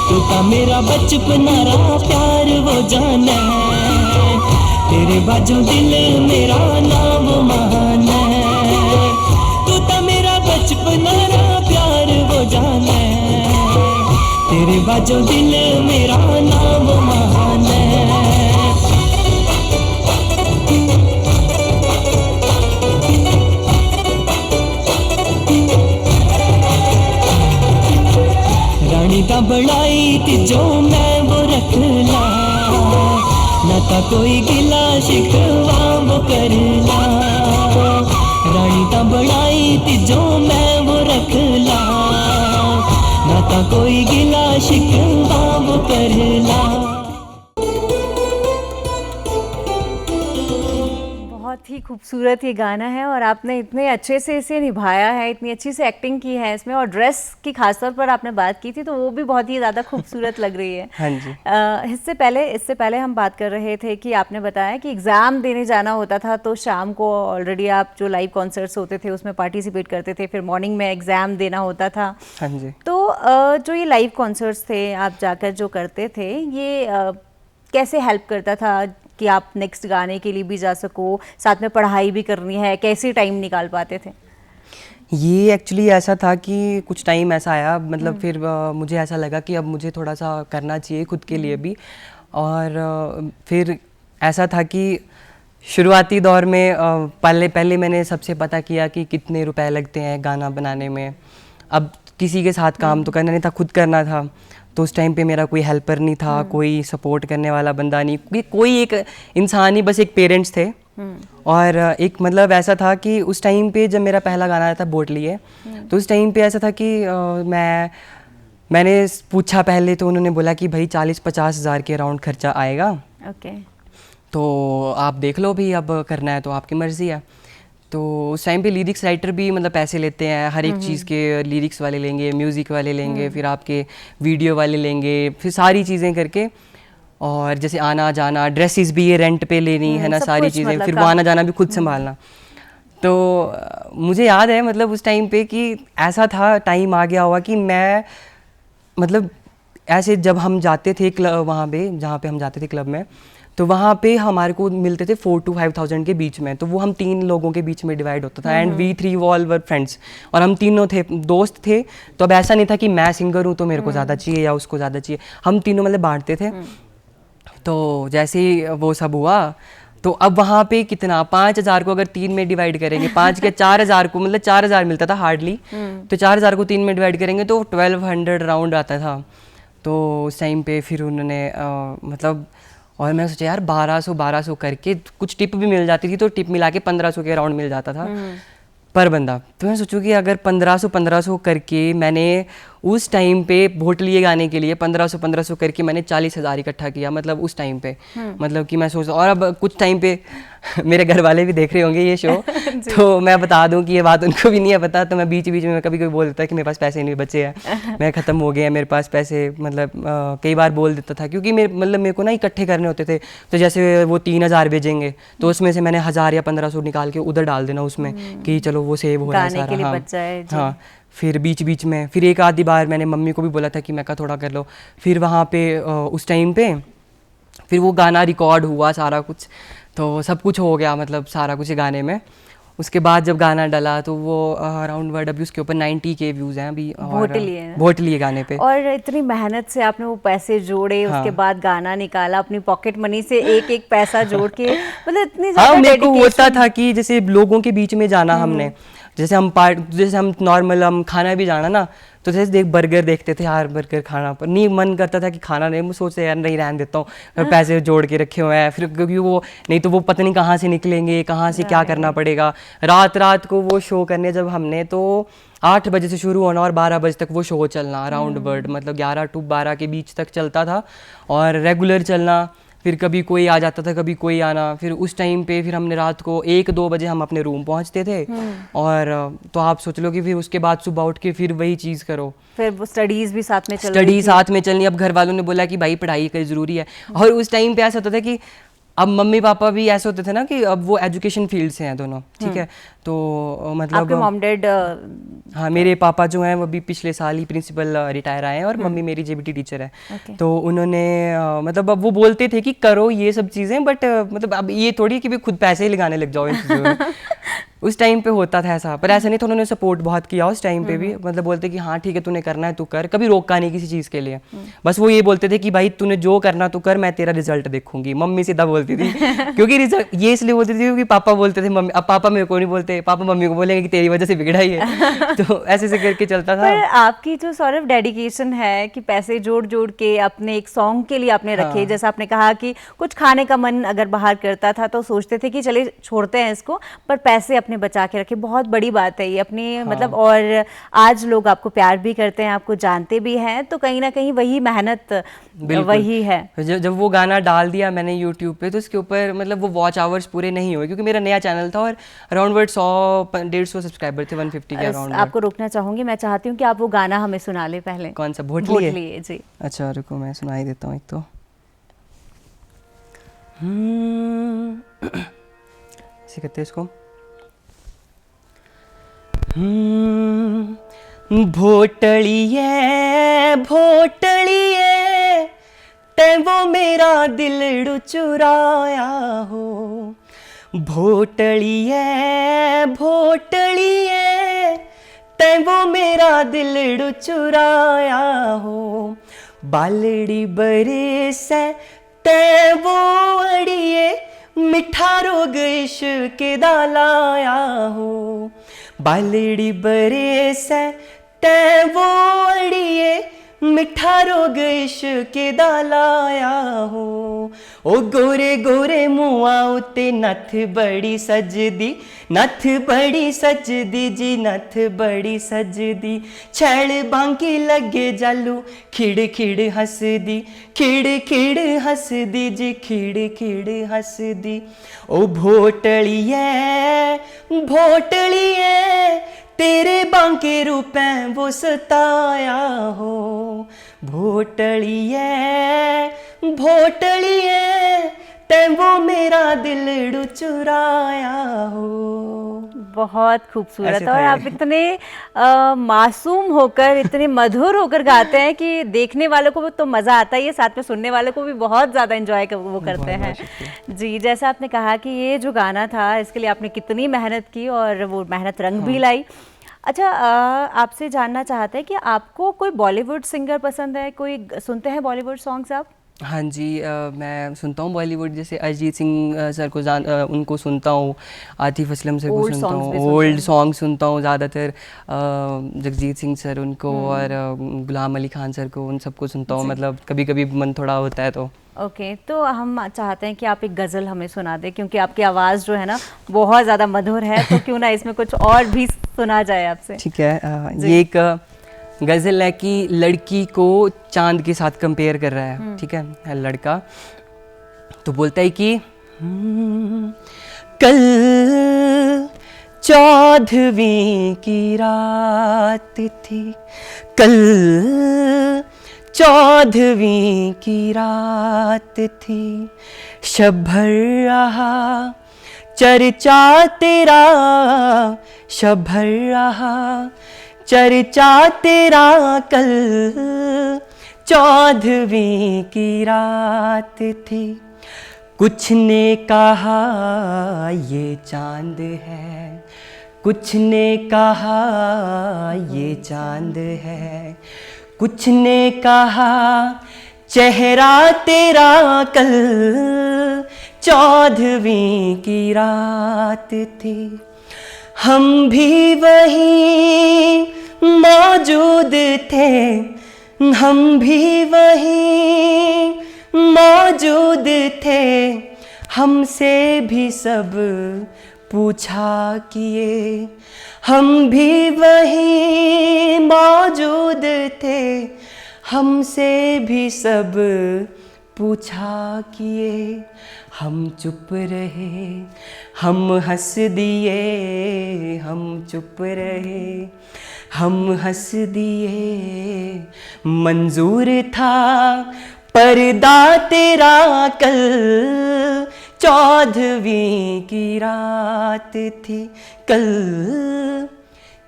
तू ता मेरा बचपना रा प्यार वो जाना, तेरे बाजो दिल मेरा नाम वो माना, तू ता मेरा बचपना रा प्यार वो जाना, तेरे बाजो दिल मेरा नाम वो माना। रानी ता बनाई तिजो मैं वो रख ला, ना ता कोई गिला शिकवा वो कर ला, रानी ता बनाई तिजो मैं वो रख ला, ना ता कोई गिला शिकवा वो कर ला। बहुत ही खूबसूरत ये गाना है और आपने इतने अच्छे से इसे निभाया है, इतनी अच्छी से एक्टिंग की है इसमें, और ड्रेस की खासतौर पर आपने बात की थी तो वो भी बहुत ही ज़्यादा खूबसूरत लग रही है। हाँ जी। इससे पहले हम बात कर रहे थे कि आपने बताया कि एग्ज़ाम देने जाना होता था तो शाम को ऑलरेडी आप जो लाइव कॉन्सर्ट्स होते थे उसमें पार्टिसिपेट करते थे, फिर मॉर्निंग में एग्ज़ाम देना होता था। हाँ जी। तो जो ये लाइव कॉन्सर्ट्स थे आप जाकर जो करते थे, ये कैसे हेल्प करता था कि आप नेक्स्ट गाने के लिए भी जा सको, साथ में पढ़ाई भी करनी है, कैसे टाइम निकाल पाते थे? ये एक्चुअली ऐसा था कि कुछ टाइम ऐसा आया, मतलब फिर मुझे ऐसा लगा कि अब मुझे थोड़ा सा करना चाहिए खुद के लिए भी, और फिर ऐसा था कि शुरुआती दौर में पहले मैंने सबसे पता किया कि कितने रुपए लगते हैं गाना बनाने में। अब किसी के साथ काम तो करना नहीं था, खुद करना था, तो उस टाइम पे मेरा कोई हेल्पर नहीं था, कोई सपोर्ट करने वाला बंदा नहीं, कोई एक इंसान ही, बस एक पेरेंट्स थे। और एक मतलब ऐसा था कि उस टाइम पे जब मेरा पहला गाना आया था बोटली है, तो उस टाइम पे ऐसा था कि मैंने पूछा पहले, तो उन्होंने बोला कि भाई 40-50 हज़ार के अराउंड खर्चा आएगा। ओके। तो आप देख लो भी, अब करना है तो आपकी मर्ज़ी है। तो उस टाइम पे लिरिक्स राइटर भी मतलब पैसे लेते हैं, हर एक चीज़ के लिरिक्स वाले लेंगे, म्यूज़िक वाले लेंगे, फिर आपके वीडियो वाले लेंगे, फिर सारी चीज़ें करके, और जैसे आना जाना, ड्रेसेस भी ये रेंट पे लेनी है ना, सारी चीज़ें, फिर वो आना जाना भी खुद संभालना। तो मुझे याद है मतलब उस टाइम पे कि ऐसा था, टाइम आ गया हुआ कि मैं मतलब ऐसे जब हम जाते थे क्लब, वहाँ पे जहाँ पे हम जाते थे क्लब में, तो वहाँ पे हमारे को मिलते थे 4 to 5,000 के बीच में, तो वो हम 3 लोगों के बीच में डिवाइड होता था, and we 3 all were friends, और हम तीनों थे, दोस्त थे। तो अब ऐसा नहीं था कि मैं सिंगर हूँ तो मेरे को ज़्यादा चाहिए या उसको ज़्यादा चाहिए, हम तीनों मतलब बांटते थे। तो जैसे ही वो सब हुआ, तो अब वहाँ पे कितना 5,000 को अगर 3 में डिवाइड करेंगे, 5 के 4,000 को, मतलब 4,000 मिलता था हार्डली, तो 4,000 को 3 में डिवाइड करेंगे तो 1,200 राउंड आता था। तो उस टाइम पे फिर उन्होंने मतलब, और मैं सोचा यार 1200 करके कुछ टिप भी मिल जाती थी, तो टिप मिला के 1500 के राउंड मिल जाता था पर बंदा। तो मैं सोचूं कि अगर 1500 करके मैंने उस टाइम पे वोट लिए गाने के लिए 1500 करके मैंने 40,000 इकट्ठा किया, मतलब उस टाइम पे, मतलब कि मैं सोच, और अब कुछ टाइम पे मेरे घर वाले भी देख रहे होंगे ये शो तो मैं बता दूं कि ये बात उनको भी नहीं है पता, तो मैं बीच बीच में कभी कभी बोल देता कि मेरे पास पैसे नहीं बचे हैं, मैं ख़त्म हो गया मेरे पास पैसे, मतलब कई बार बोल देता था, क्योंकि मेरे को ना इकट्ठे करने होते थे। तो जैसे वो 3,000 भेजेंगे, तो उसमें से मैंने 1,000 या 1,500 निकाल के उधर डाल देना उसमें कि चलो वो सेव हो रहा है सारा। हाँ, हाँ। फिर बीच बीच में फिर एक आधी बार मैंने मम्मी को भी बोला था कि मैं थोड़ा कर लो। फिर वहाँ पे उस टाइम पे फिर वो गाना रिकॉर्ड हुआ सारा कुछ, तो सब कुछ हो गया, मतलब सारा कुछ गाने में। उसके बाद जब गाना डला तो वो अराउंड वर्ड अभी उसके ऊपर 90 के व्यूज़ हैं अभी, वोट लिए गाने पे। और इतनी मेहनत से आपने वो पैसे जोड़े, हाँ। उसके बाद गाना निकाला, अपनी पॉकेट मनी से एक एक पैसा जोड़ के, मतलब इतनी ज़्यादा मेरे को होता था कि जैसे लोगों के बीच में जाना, हमने जैसे हम नॉर्मल हम खाना भी जाना ना, तो जैसे बर्गर देखते थे यार, बर्गर खाना पर नहीं मन करता था कि खाना नहीं, मैं सोचते यार नहीं रहने देता हूँ, पैसे जोड़ के रखे हुए हैं, फिर क्योंकि वो नहीं तो वो पता नहीं कहाँ से निकलेंगे, कहाँ से क्या करना पड़ेगा। रात को वो शो करने जब हमने, तो 8 बजे से शुरू होना और 12 बजे तक वो शो चलना अराउंड बर्ड, मतलब 11 to 12 के बीच तक चलता था और रेगुलर चलना। फिर कभी कोई आ जाता था, कभी कोई आना। फिर उस टाइम पे फिर हमने रात को 1-2 बजे हम अपने रूम पहुंचते थे, और तो आप सोच लो कि फिर उसके बाद सुबह उठ के फिर वही चीज़ करो, फिर वो स्टडीज़ भी साथ में चलनी। अब घर वालों ने बोला कि भाई पढ़ाई का ज़रूरी है, और उस टाइम पे ऐसा होता था कि अब मम्मी पापा भी ऐसे होते थे ना कि अब वो एजुकेशन फील्ड से हैं दोनों, ठीक है। तो मतलब आपके मॉम डैड, हाँ, मेरे पापा जो हैं वो भी पिछले साल ही प्रिंसिपल रिटायर आए हैं, और मम्मी मेरी जेबीटी टीचर है। तो उन्होंने मतलब अब वो बोलते थे कि करो ये सब चीज़ें, बट मतलब अब ये थोड़ी कि भी खुद पैसे ही लगाने लग जाओ इन चीज़ों में। उस टाइम पे होता था ऐसा, पर ऐसा नहीं था, उन्होंने सपोर्ट बहुत किया उस टाइम पे भी, मतलब बोलते कि हाँ ठीक है तूने करना है तू कर, कभी रोका नहीं किसी चीज़ के लिए। बस वो ये बोलते थे कि भाई तूने जो करना तू कर, मैं तेरा रिजल्ट देखूंगी। मम्मी सीधा बोलती थी क्योंकि रिजल्ट ये इसलिए बोलती थी क्योंकि पापा बोलते थे, मम्मी, अब पापा मेरे को नहीं बोलते, पापा मम्मी को बोलेंगे कि तेरी वजह से बिगड़ा ही है। तो ऐसे से करके चलता था। पर आपकी जो सौरभ डेडिकेशन है कि पैसे जोड़ जोड़ के अपने एक सॉन्ग के लिए आपने रखे, जैसा आपने कहा कि कुछ खाने का मन अगर बाहर करता था तो सोचते थे कि चले छोड़ते हैं इसको, पर पैसे अपने बचा के रखे, बहुत बड़ी बात है ये अपनी, मतलब। और आज लोग आपको प्यार भी करते हैं, आपको जानते भी हैं, तो कहीं ना कहीं वही मेहनत वही है। जब वो गाना डाल दिया मैंने यूट्यूब पे, तो उसके ऊपर मतलब वो वॉच आवर्स पूरे नहीं हुए, क्योंकि मेरा नया चैनल था और अराउंड 100-150 सब्सक्राइबर थे, 150 के अराउंड। आपको रोकना चाहूंगी, मैं चाहती हूँ कि आप वो गाना हमें सुना ले पहले। कौन सा? वोट लिए जी। अच्छा रुको मैं सुनाई देता हूँ एक तो। ऐसे करते इसको। भोटड़िए ते वो मेरा दिल चुराया हो, भोटड़िए ते वो मेरा दिल चुराया हो, बालड़ी बरसे ते वो अड़िए मिठा रोग इश्क दा लाया हो, बालड़ी बरसे ते वो अड़िए मिठा रोग इश्क दा लाया हो। ओ गोरे गोरे मुआ उत्ते नथ बड़ी सजदी, नथ बड़ी सजदी जी, नथ बड़ी सजदी। छैल बांकी लगे जालू, खिड़ खिड़ हसदी, खिड़ खिड़ हसदी जी, खिड़ खिड़ हसदी। ओ भोटलिए भोटलिए तेरे बांके रूपें वो सताया हो। भोटलिए भोटलिए ते वो मेरा दिल चुराया हो। बहुत खूबसूरत। ऐसे था और ये। आप इतने मासूम होकर, इतने मधुर होकर गाते हैं कि देखने वालों को तो मज़ा आता ही है, साथ में सुनने वालों को भी बहुत ज़्यादा एंजॉय वो करते हैं। जी, जैसा आपने कहा कि ये जो गाना था इसके लिए आपने कितनी मेहनत की और वो मेहनत रंग भी लाई। अच्छा, आपसे जानना चाहते हैं कि आपको कोई बॉलीवुड सिंगर पसंद है? कोई सुनते हैं बॉलीवुड सॉन्ग्स आप? हाँ जी, मैं सुनता हूँ बॉलीवुड, जैसे अरिजीत सिंह सर को उनको सुनता हूँ, आतिफ असलम सर को Old सुनता songs हूँ, भी सुनते ओल्ड हैं। सॉन्ग सुनता हूँ ज़्यादातर, जगजीत सिंह सर उनको और गुलाम अली खान सर को, उन सबको सुनता हूँ। मतलब कभी कभी मन थोड़ा होता है तो। ओके, तो हम चाहते हैं कि आप एक गज़ल हमें सुना दें, क्योंकि आपकी आवाज़ जो है ना बहुत ज़्यादा मधुर है, तो क्यों ना इसमें कुछ और भी सुना जाए आपसे। ठीक है, ये एक गज़ल है कि लड़की को चांद के साथ कंपेयर कर रहा है। ठीक है, लड़का तो बोलता है कि कल 14वीं की रात थी, कल 14वीं की रात थी, शब भर रहा चर्चा तेरा, शब भर रहा चर्चा तेरा, कल 14वीं की रात थी। कुछ ने कहा ये चांद है, कुछ ने कहा ये चांद है, कुछ ने कहा चेहरा तेरा, कल 14वीं की रात थी। हम भी वहीं मौजूद थे, हम भी वहीं मौजूद थे, हमसे भी सब पूछा किए, हम भी वहीं मौजूद थे, हमसे भी सब पूछा किए। हम चुप रहे, हम हंस दिए, हम चुप रहे, हम हंस दिए। मंजूर था पर्दा तेरा, कल 14वीं की रात थी, कल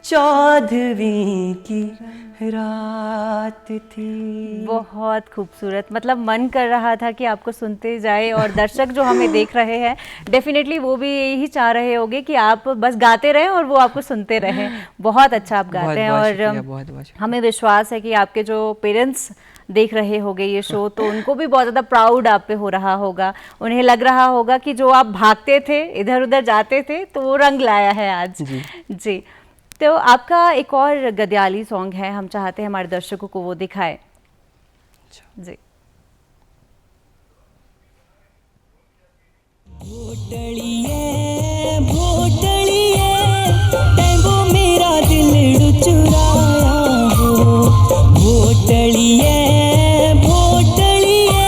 14वीं की रात थी। बहुत खूबसूरत। मतलब मन कर रहा था कि आपको सुनते जाए, और दर्शक जो हमें देख रहे हैं डेफिनेटली वो भी यही चाह रहे होंगे कि आप बस गाते रहें और वो आपको सुनते रहें। बहुत अच्छा आप गाते हैं, और हमें विश्वास है कि आपके जो पेरेंट्स देख रहे होंगे ये शो, तो उनको भी बहुत ज़्यादा प्राउड आप पे हो रहा होगा। उन्हें लग रहा होगा कि जो आप भागते थे, इधर उधर जाते थे, तो वो रंग लाया है आज। जी, तो आपका एक और गद्याली सॉन्ग है, हम चाहते हैं हमारे दर्शकों को वो दिखाए। जी। भोटलिए भोटलिए तेंगो मेरा दिल चुराया हो। भोटलिए भोटलिए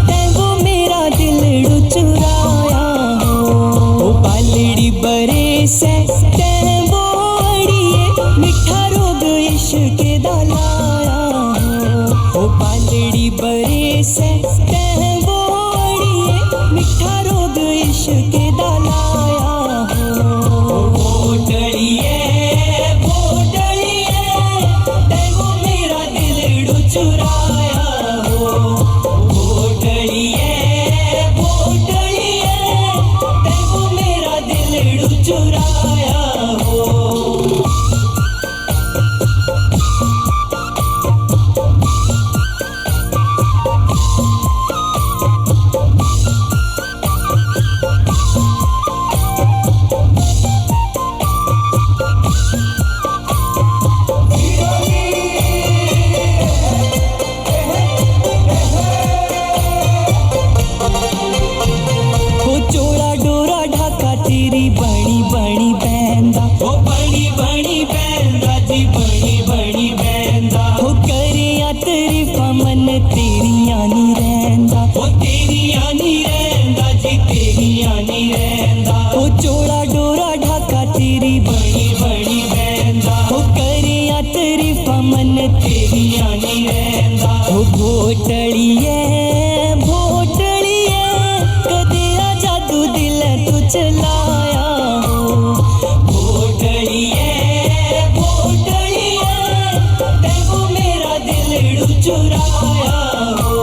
तेंगो मेरा दिल चुराया हो। पालड़ी बरे से तेंगो अड़िए मिठा रोग इश्क दा लाया हो। पालड़ी बरे से तेंगो अड़िए मिठा रोग इश्क दा लाया हो। भोटलिए भोटलिए तेंगो मेरा दिल चुराया हो। भोटलिए भोटलिए तेंगो मेरा दिल चुराया हो। डोला डोरा ढाका तेरी बड़ी बड़ी बहंदा हो करिया तरीफा मन तेरिया नहीं रहंदा हो भोटड़िए भोटड़िए कदे आ जादू दिल तू चलाया हो भोटड़िए भोटड़िए तेको मेरा दिल चुराया हो।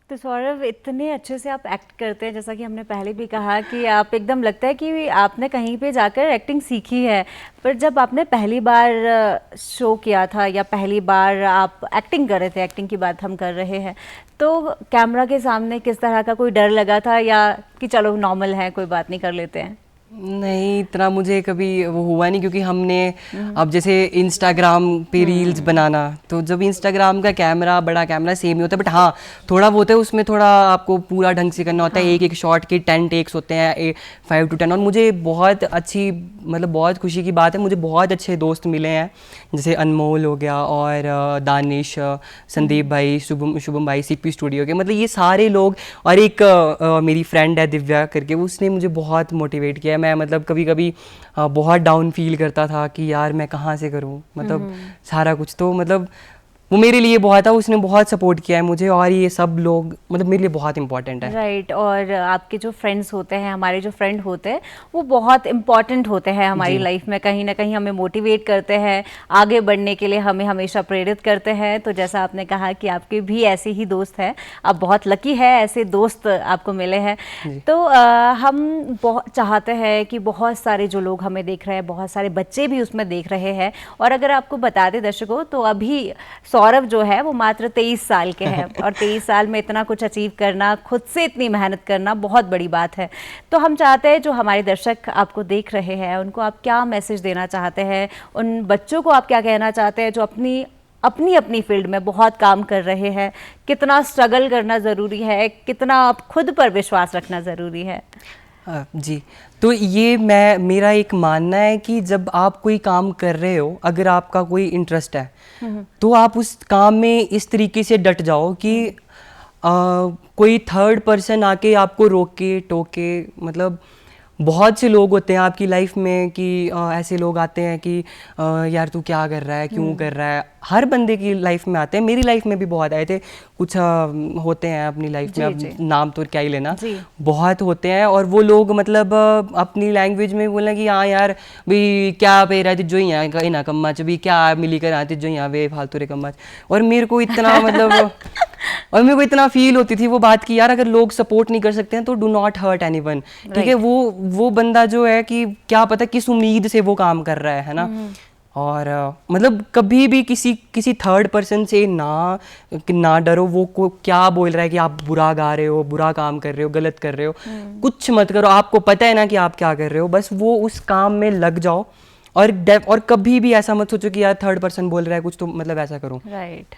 तो सौरभ, इतने अच्छे से आप एक्ट करते हैं, जैसा कि हमने पहले भी कहा कि आप एकदम लगता है कि आपने कहीं पे जाकर एक्टिंग सीखी है। पर जब आपने पहली बार शो किया था या पहली बार आप एक्टिंग कर रहे थे, एक्टिंग की बात हम कर रहे हैं, तो कैमरा के सामने किस तरह का कोई डर लगा था या कि चलो नॉर्मल है, कोई बात नहीं, कर लेते हैं? नहीं, इतना मुझे कभी वो हुआ नहीं, क्योंकि हमने अब जैसे इंस्टाग्राम पे रील्स बनाना, तो जब इंस्टाग्राम का कैमरा बड़ा कैमरा सेम ही होता है, बट हाँ थोड़ा वो होता है, उसमें थोड़ा आपको पूरा ढंग से करना होता है। एक एक शॉट के 10 टेक्स होते हैं, 5 to 10। और मुझे बहुत अच्छी, मतलब बहुत खुशी की बात है, मुझे बहुत अच्छे दोस्त मिले हैं, जैसे अनमोल हो गया और दानिश, संदीप भाई, शुभम भाई, सीपी स्टूडियो के, मतलब ये सारे लोग। और एक मेरी फ्रेंड है दिव्या करके, उसने मुझे बहुत मोटिवेट किया। मैं मतलब कभी कभी बहुत डाउन फील करता था कि यार मैं कहाँ से करूँ, मतलब सारा कुछ, तो मतलब वो मेरे लिए बहुत था, उसने बहुत सपोर्ट किया है मुझे, और ये सब लोग मतलब मेरे लिए बहुत इंपॉर्टेंट है। राइट। और आपके जो फ्रेंड्स होते हैं, हमारे जो फ्रेंड होते हैं, वो बहुत इंपॉर्टेंट होते हैं हमारी लाइफ में, कहीं ना कहीं हमें मोटिवेट करते हैं आगे बढ़ने के लिए, हमें हमेशा प्रेरित करते हैं। तो जैसा आपने कहा कि आपके भी ऐसे ही दोस्त हैं, आप बहुत लकी है, ऐसे दोस्त आपको मिले हैं। तो हम बहुत चाहते हैं कि बहुत सारे जो लोग हमें देख रहे हैं, बहुत सारे बच्चे भी उसमें देख रहे हैं। और अगर आपको बता दें दर्शकों, तो अभी सौरभ जो है वो मात्र 23 साल के हैं, और 23 साल में इतना कुछ अचीव करना, खुद से इतनी मेहनत करना बहुत बड़ी बात है। तो हम चाहते हैं जो हमारे दर्शक आपको देख रहे हैं, उनको आप क्या मैसेज देना चाहते हैं, उन बच्चों को आप क्या कहना चाहते हैं जो अपनी फील्ड में बहुत काम कर रहे हैं? कितना स्ट्रगल करना ज़रूरी है, कितना आप खुद पर विश्वास रखना ज़रूरी है? जी, तो ये मेरा एक मानना है कि जब आप कोई काम कर रहे हो, अगर आपका कोई इंटरेस्ट है, तो आप उस काम में इस तरीके से डट जाओ कि कोई थर्ड पर्सन आके आपको रोके टोके, मतलब बहुत से लोग होते हैं आपकी लाइफ में कि ऐसे लोग आते हैं कि यार तू क्या कर रहा है, क्यों कर रहा है, हर बंदे की लाइफ में आते हैं, मेरी लाइफ में भी बहुत आए थे, कुछ होते हैं अपनी लाइफ में, अब नाम तो क्या ही लेना, बहुत होते हैं। और वो लोग मतलब अपनी लैंग्वेज में बोलना कि हाँ यार भाई क्या पे रहा जो यहाँ का ना कम्मा भी क्या मिली कर आते जो यहाँ वे फालतू रे कम्मा। और मेरे को इतना मतलब और मेरे को इतना फील होती थी वो बात कि यार अगर लोग सपोर्ट नहीं कर सकते हैं तो डू नॉट हर्ट एनीवन, ठीक है। वो बंदा जो है कि क्या पता किस उम्मीद से वो काम कर रहा है ना। और मतलब कभी भी किसी थर्ड पर्सन से ना डरो, वो क्या बोल रहा है कि आप बुरा गा रहे हो, बुरा काम कर रहे हो, गलत कर रहे हो, कुछ मत करो, आपको पता है ना कि आप क्या कर रहे हो, बस वो उस काम में लग जाओ। और कभी भी ऐसा मत सोचो कि यार थर्ड पर्सन बोल रहा है कुछ तो मतलब ऐसा करूं। राइट।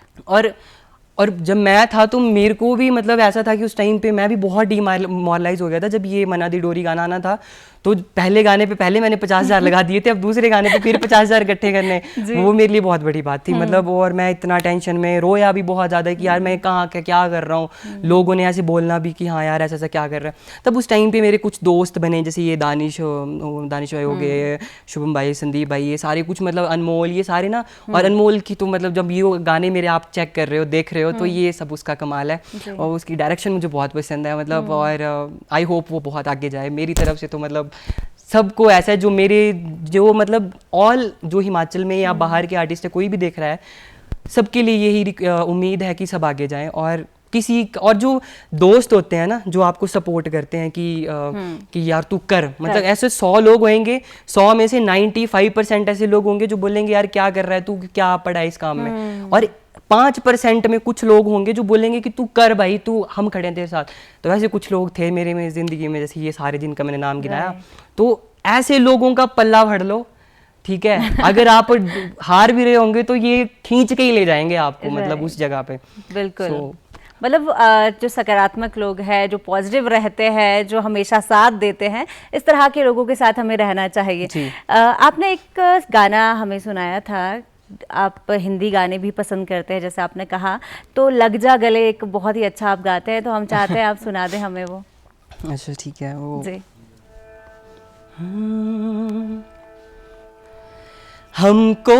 और जब मैं था तो मेरे को भी मतलब ऐसा था कि उस टाइम पे मैं भी बहुत डिमोरलाइज हो गया था। जब ये मना दी डोरी गाना आना था तो पहले गाने पे पहले मैंने 50,000 लगा दिए थे, अब दूसरे गाने पे फिर 50,000 इकट्ठे करने, वो मेरे लिए बहुत बड़ी बात थी मतलब। और मैं इतना टेंशन में रोया भी बहुत ज़्यादा कि यार मैं कहाँ क्या कर रहा हूँ, लोगों ने ऐसे बोलना भी कि हाँ यार ऐसा ऐसा क्या कर रहा है। तब उस टाइम पे मेरे कुछ दोस्त बने, जैसे ये दानिश भाई हो गए, शुभम भाई, संदीप भाई, ये सारे कुछ मतलब अनमोल, ये सारे ना। और अनमोल की तो मतलब जब ये गाने मेरे आप चेक कर रहे हो, देख रहे हो, तो ये सब उसका कमाल है। और उसकी डायरेक्शन मुझे बहुत पसंद है मतलब। और आई होप वो बहुत आगे जाए। मेरी तरफ से तो मतलब सबको ऐसा है जो मतलब ऑल जो हिमाचल में या बाहर के आर्टिस्ट है, कोई भी देख रहा है, सबके लिए यही उम्मीद है कि सब आगे जाएं। और जो दोस्त होते हैं ना जो आपको सपोर्ट करते हैं कि यार तू कर, मतलब ऐसे 100 लोग होंगे, 100 में से 95% ऐसे लोग होंगे जो बोलेंगे यार क्या कर रहा है तू, क्या पड़ा है इस काम में। और 5% में कुछ लोग होंगे जो बोलेंगे कि तू कर भाई, तू हम खड़े हैं तेरे साथ। तो ऐसे कुछ लोग थे मेरे में ज़िंदगी में, जैसे ये सारे जिनका मैंने नाम गिनाया। तो ऐसे लोगों का पल्ला भर लो, ठीक है। अगर आप हार भी रहे होंगे तो ये खींच के ही ले जाएंगे आपको मतलब उस जगह पे। बिल्कुल। मतलब जो सकारात्मक लोग हैं, जो पॉजिटिव रहते हैं, जो हमेशा साथ देते हैं, इस तरह के लोगों के साथ हमें रहना चाहिए। आपने एक गाना हमें सुनाया था, आप हिंदी गाने भी पसंद करते हैं जैसे आपने कहा, तो लग जा गले एक बहुत ही अच्छा आप गाते हैं, तो हम चाहते हैं आप सुना दें हमें वो। अच्छा ठीक है। वो जी। हमको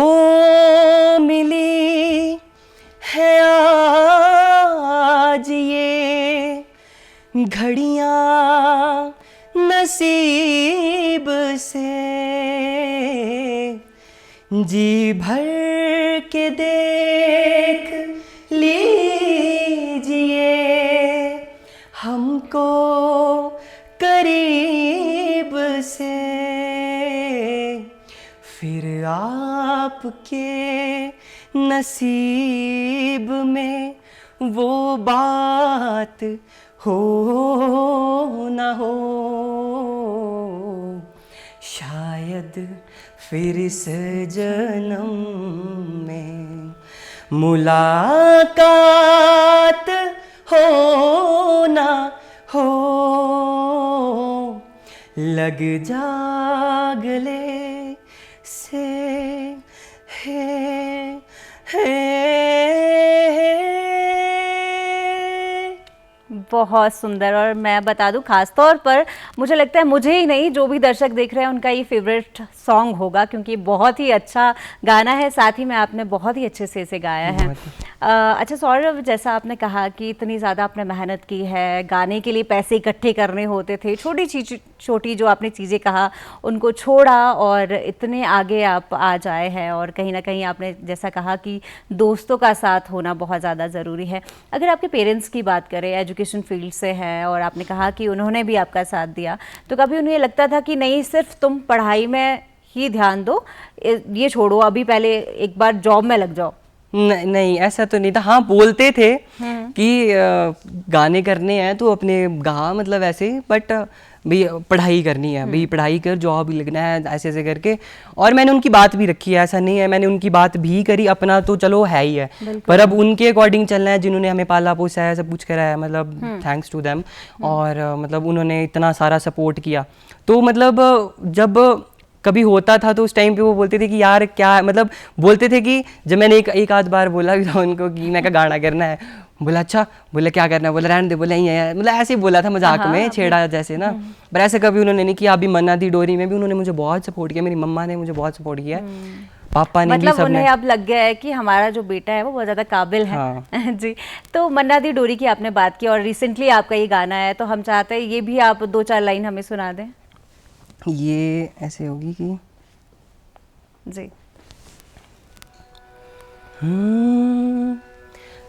मिली है आज ये घड़ियां नसीब से, जी भर के देख लीजिए हमको करीब से, फिर आपके नसीब में वो बात हो न हो, शायद फिर इस जन्म में मुलाकात हो न हो, लग जा गले से बहुत सुंदर। और मैं बता दूं, खास तौर पर मुझे लगता है मुझे ही नहीं, जो भी दर्शक देख रहे हैं उनका ये फेवरेट सॉन्ग होगा, क्योंकि बहुत ही अच्छा गाना है, साथ ही में आपने बहुत ही अच्छे से इसे गाया है। अच्छा सौरभ, जैसा आपने कहा कि इतनी ज़्यादा आपने मेहनत की है, गाने के लिए पैसे इकट्ठे करने होते थे, छोटी जो आपने चीज़ें कहा उनको छोड़ा और इतने आगे आप आ जाए हैं, और कहीं ना कहीं आपने जैसा कहा कि दोस्तों का साथ होना बहुत ज़्यादा ज़रूरी है। अगर आपके पेरेंट्स की बात करें, एजुकेशन फील्ड से हैं और आपने कहा कि उन्होंने भी आपका साथ दिया, तो कभी उन्हें लगता था कि नहीं सिर्फ तुम पढ़ाई में ही ध्यान दो, ये छोड़ो, अभी पहले एक बार जॉब में लग जाओ? नहीं, ऐसा तो नहीं था। हाँ, बोलते थे कि गाने करने हैं तो अपने गा, मतलब ऐसे, बट भाई पढ़ाई करनी है, भाई पढ़ाई कर, जॉब लगना है, ऐसे ऐसे करके। और मैंने उनकी बात भी रखी है, ऐसा नहीं है, मैंने उनकी बात भी करी, अपना तो चलो है ही है, पर अब उनके अकॉर्डिंग चलना है, जिन्होंने हमें पाला पोसा है, सब कुछ करा है, मतलब थैंक्स टू देम। और मतलब उन्होंने इतना सारा सपोर्ट किया, तो मतलब जब कभी होता था तो उस टाइम पे वो बोलते थे कि यार क्या, मतलब बोलते थे कि जब मैंने एक आध बार बोला भी था उनको कि मैं का गाना करना है, बोला अच्छा, बोला क्या करना है, बोला रहने दे, बोला यही है, मतलब ऐसे ही बोला था मजाक में, छेड़ा जैसे ना, पर ऐसे कभी उन्होंने नहीं किया। अभी मन्ना दी डोरी में भी उन्होंने मुझे बहुत सपोर्ट किया, मेरी मम्मा ने मुझे बहुत सपोर्ट किया, पापा ने मतलब भी, सबने। उन्हें अब लग गया है कि हमारा जो बेटा है वो बहुत ज़्यादा काबिल है। हाँ। जी। तो मन्ना दी डोरी की आपने बात की और रिसेंटली आपका ये गाना है, तो हम चाहते हैं ये भी आप 2-4 लाइन हमें सुना दें। ये ऐसे होगी कि जी।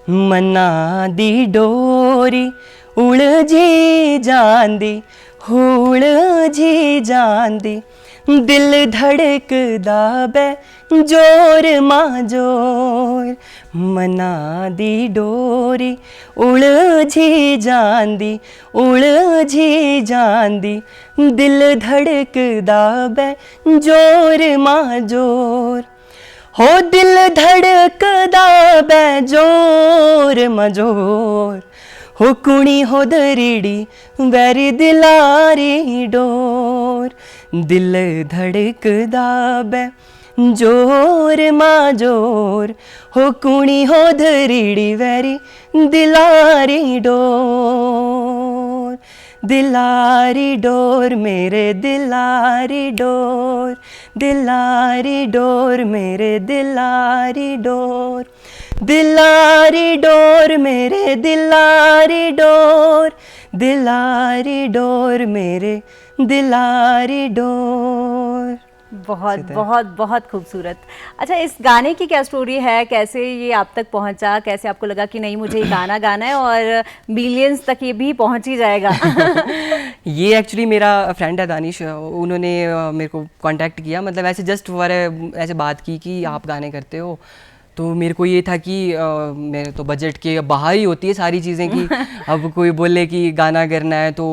मन्ना दी डोरी उलझी जांदी, उलझी जांदी, दिल धड़कदा बै जोर मां जोर, मन्ना दी डोरी उलझी जांदी, उलझी जांदी, दिल धड़कदा बै जोर मां जोर, हो दिल धड़कदा बै जोर मजोर, हो कुणी हो दरीड़ी वैरी दिलारी डोर, दिल धड़कदा बै जोर माजोर, हो कुणी हो दरीड़ी वैरी दिलारी डोर, दिलारी डोर मेरे दिलारी डोर, दिलारी डोर मेरे दिलारी डोर, दिलारी डोर मेरे दिलारी डोर, दिलारी डोर मेरे दिलारी डोर। बहुत बहुत बहुत खूबसूरत। अच्छा, इस गाने की क्या स्टोरी है, कैसे ये आप तक पहुंचा, कैसे आपको लगा कि नहीं मुझे ये गाना गाना है और मिलियंस तक ये भी पहुंच ही जाएगा? ये एक्चुअली मेरा फ्रेंड है दानिश, उन्होंने मेरे को कांटेक्ट किया, मतलब ऐसे जस्ट फॉर ऐसे बात की कि आप गाने करते हो, तो मेरे को ये था कि मेरे तो बजट के बाहर ही होती है सारी चीज़ें कि अब कोई बोले कि गाना करना है तो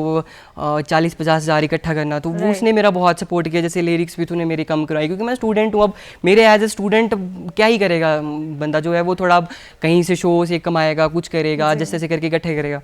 40-50 हज़ार इकट्ठा करना, तो वो उसने मेरा बहुत सपोर्ट किया। जैसे लिरिक्स भी तूने मेरी कम करवाई, क्योंकि मैं स्टूडेंट हूँ। अब मेरे एज ए स्टूडेंट क्या ही करेगा बंदा जो है, वो थोड़ा अब कहीं से शो से कमाएगा, कुछ करेगा, जैसे तैसे करके इकट्ठे करेगा।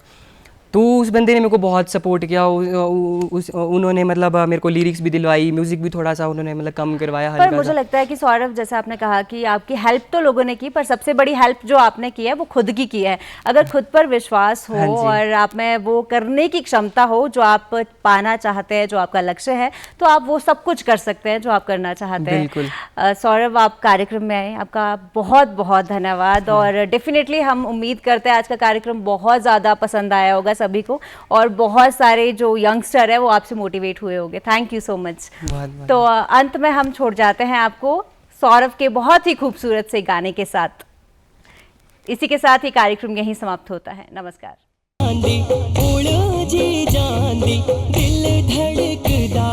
तो उस बंदे ने मेरे को बहुत सपोर्ट किया। उन्होंने मतलब मेरे को लिरिक्स भी दिलवाई, म्यूज़िक भी थोड़ा सा उन्होंने मतलब कम करवाया हल्का सा। पर मुझे लगता है कि सौरभ, जैसे आपने कहा कि आपकी हेल्प तो लोगों ने की, पर सबसे बड़ी हेल्प जो आपने की है वो खुद की है। अगर खुद पर विश्वास हो और आप में वो करने की क्षमता हो जो आप पाना चाहते हैं, जो आपका लक्ष्य है, तो आप वो सब कुछ कर सकते हैं जो आप करना चाहते हैं। बिल्कुल। सौरभ, आप कार्यक्रम में आए, आपका बहुत बहुत धन्यवाद। और डेफिनेटली हम उम्मीद करते हैं आज का कार्यक्रम बहुत ज़्यादा पसंद आया होगा सभी को, और बहुत सारे जो यंगस्टर है वो आपसे मोटिवेट हुए होंगे। Thank you so much. तो अंत में हम छोड़ जाते हैं आपको सौरभ के बहुत ही खूबसूरत से गाने के साथ। इसी के साथ ही कार्यक्रम यहीं समाप्त होता है। नमस्कार। दिल धड़कदा